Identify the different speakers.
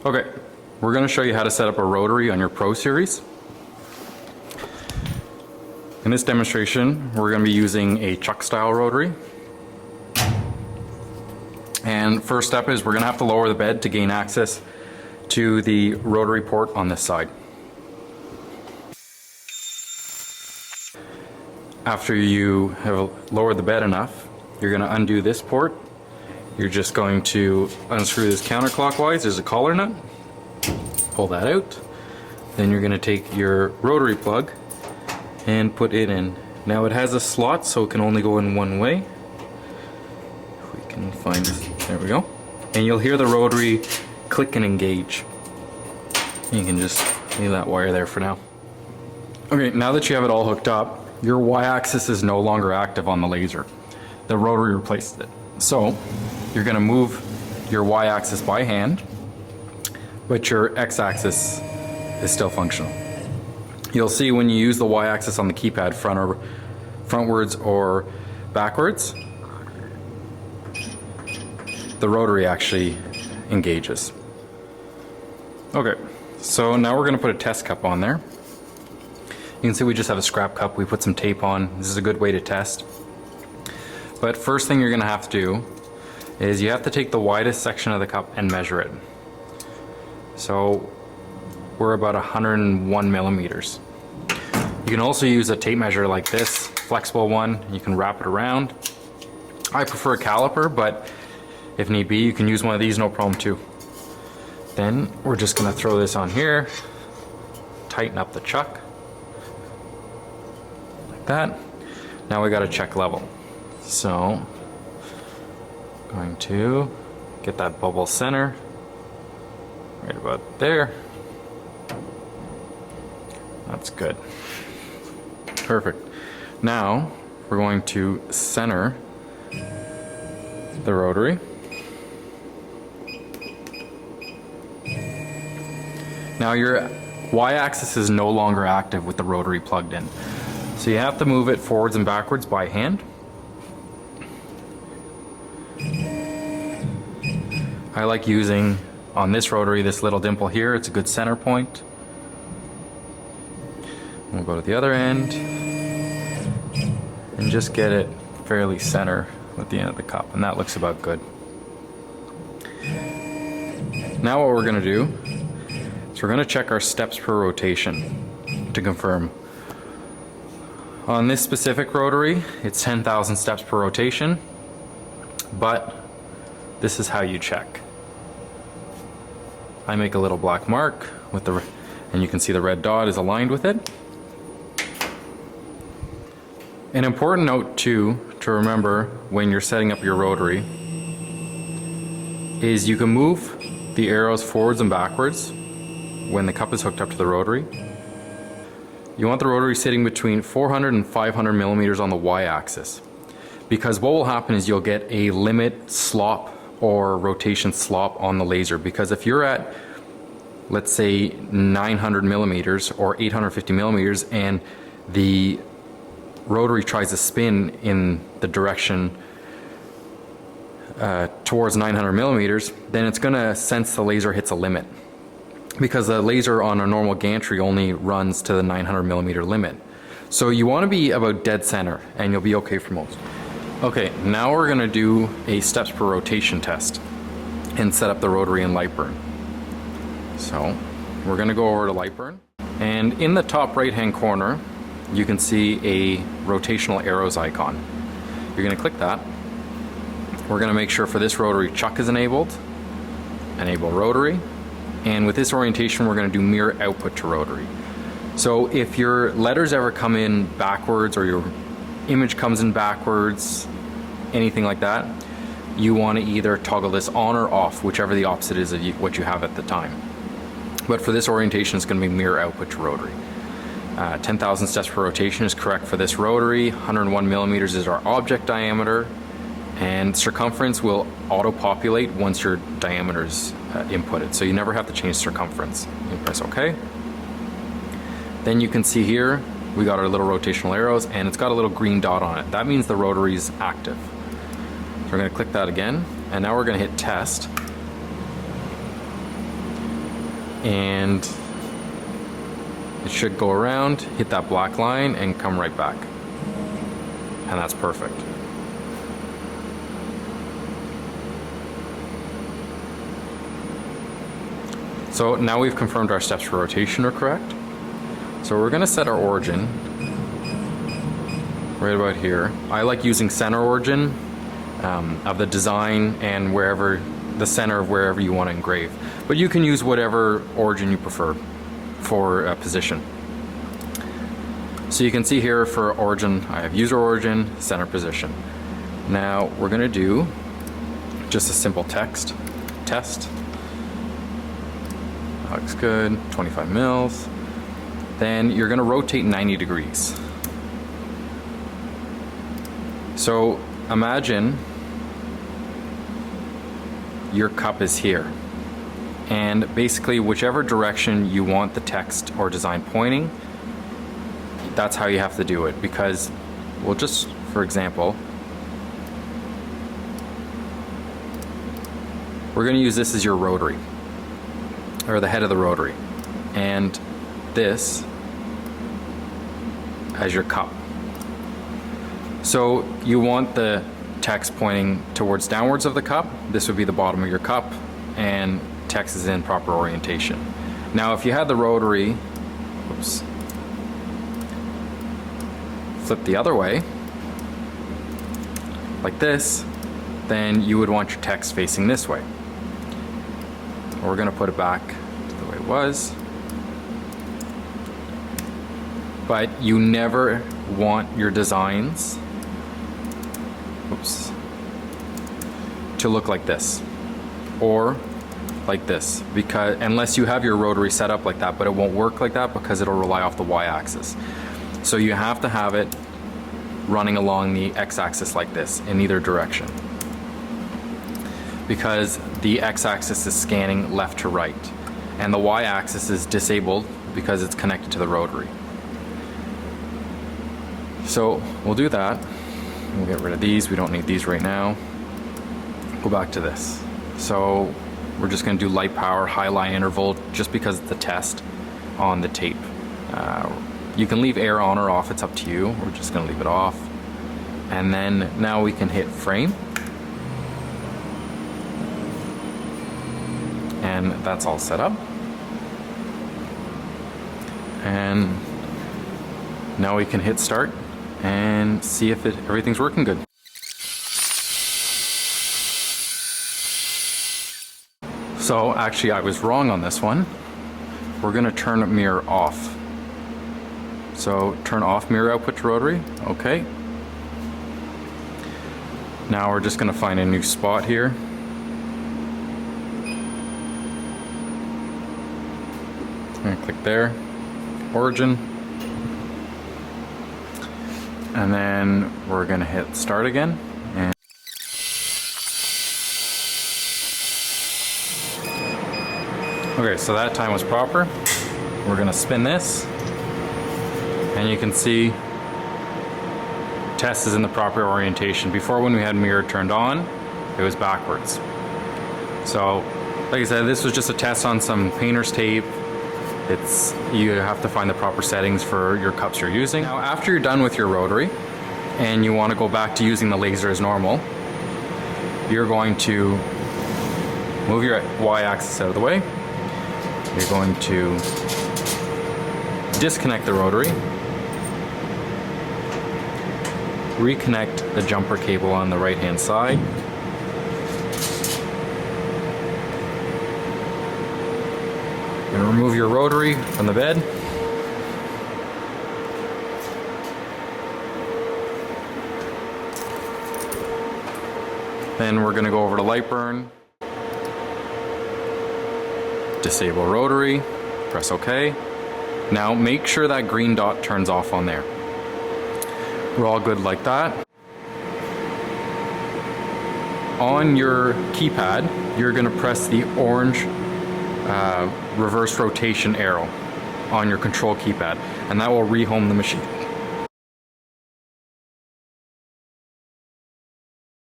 Speaker 1: Okay, we're going to show you how to set up a rotary on your Pro Series. In this demonstration, we're going to be using a chuck style rotary. And first step is we're going to have to lower the bed to gain access to the rotary port on this side. After you have lowered the bed enough, you're going to undo this port. You're just going to unscrew this counterclockwise. There's a collar nut. Pull that out. Then you're going to take your rotary plug and put it in. Now it has a slot, so it can only go in one way. If we can find this, there we go. And you'll hear the rotary click and engage. You can just leave that wire there for now. Okay, now that you have it all hooked up, your Y-axis is no longer active on the laser. The rotary replaced it. So you're going to move your Y-axis by hand, but your X-axis is still functional. You'll see when you use the Y-axis on the keypad frontwards or backwards, the rotary actually engages. Okay, so now we're going to put a test cup on there. You can see we just have a scrap cup. We put some tape on. This is a good way to test. But first thing you're going to have to do is you have to take the widest section of the cup and measure it. So we're about 101 millimeters. You can also use a tape measure like this, flexible one. You can wrap it around. I prefer a caliper, but if need be, you can use one of these, no problem too. Then we're just going to throw this on here, tighten up the chuck. That. Now we got to check level. So going to get that bubble center right about there. That's good. Perfect. Now we're going to center the rotary. Now your Y-axis is no longer active with the rotary plugged in. So you have to move it forwards and backwards by hand. I like using, on this rotary, this little dimple here. It's a good center point. We'll go to the other end and just get it fairly center with the end of the cup, and that looks about good. Now what we're going to do is we're going to check our steps per rotation to confirm. On this specific rotary, it's 10,000 steps per rotation, but this is how you check. I make a little black mark with the, and you can see the red dot is aligned with it. An important note too to remember when you're setting up your rotary is you can move the arrows forwards and backwards when the cup is hooked up to the rotary. You want the rotary sitting between 400 and 500 millimeters on the Y-axis, because what will happen is you'll get a limit slop or rotation slop on the laser, because if you're at, let's say, 900 millimeters or 850 millimeters and the rotary tries to spin in the direction towards 900 millimeters, then it's going to sense the laser hits a limit, because the laser on a normal gantry only runs to the 900 millimeter limit. So you want to be about dead center and you'll be okay for most. Okay, now we're going to do a steps per rotation test and set up the rotary in Lightburn. So we're going to go over to Lightburn, and in the top right hand corner you can see a rotational arrows icon. You're going to click that. We're going to make sure for this rotary chuck is enabled, enable rotary, and with this orientation we're going to do mirror output to rotary. So if your letters ever come in backwards or your image comes in backwards, anything like that, you want to either toggle this on or off, whichever the opposite is of what you have at the time. But for this orientation it's going to be mirror output to rotary. 10,000 steps per rotation is correct for this rotary. 101 millimeters is our object diameter, and circumference will auto-populate once your diameter is inputted, so you never have to change circumference. You press OK. Then you can see here we got our little rotational arrows, and it's got a little green dot on it. That means the rotary is active. So we're going to click that again, and now we're going to hit test. and it should go around, hit that black line, and come right back. And that's perfect. So now we've confirmed our steps for rotation are correct. So we're gonna set our origin right about here. I like using center origin of the design and wherever, the center of wherever you want to engrave. But you can use whatever origin you prefer for a position. So you can see here for origin, I have user origin, center position. Now we're gonna do just a simple text test. Looks good, 25 mils. Then you're gonna rotate 90 degrees. So imagine your cup is here. And basically whichever direction you want the text or design pointing, that's how you have to do it. Because we'll just, for example, we're gonna use this as your rotary, or the head of the rotary, and this as your cup. So you want the text pointing towards downwards of the cup. This would be the bottom of your cup, and text is in proper orientation. Now if you had the rotary, oops, flip the other way, like this, then you would want your text facing this way. We're gonna put it back to the way it was. But you never want your designs, oops, to look like this or like this, because unless you have your rotary set up like that, but it won't work like that because it'll rely off the y-axis. So you have to have it running along the x-axis like this in either direction, because the x-axis is scanning left to right and the y-axis is disabled because it's connected to the rotary. So we'll do that. We'll get rid of these. We don't need these right now. Go back to this. So we're just going to do light power, high line interval, just because it's a test on the tape. You can leave air on or off. It's up to you. We're just going to leave it off. And then now we can hit frame. And that's all set up. And now we can hit start and see if everything's working good. So actually I was wrong on this one. We're gonna turn mirror off. So turn off mirror output to rotary, okay. Now we're just gonna find a new spot here. I'm gonna click there, origin. And then we're gonna hit start again. And okay, so that time was proper. We're gonna spin this. And you can see test is in the proper orientation. Before, when we had mirror turned on, it was backwards. So, like I said, this was just a test on some painter's tape. You have to find the proper settings for your cups you're using. Now after you're done with your rotary and you want to go back to using the laser as normal, you're going to move your y-axis out of the way. You're going to disconnect the rotary, reconnect the jumper cable on the right hand side, and remove your rotary from the bed. Then we're going to go over to light burn, disable rotary, press OK. Now make sure that green dot turns off on there. We're all good like that. On your keypad, you're going to press the orange reverse rotation arrow on your control keypad, and that will rehome the machine.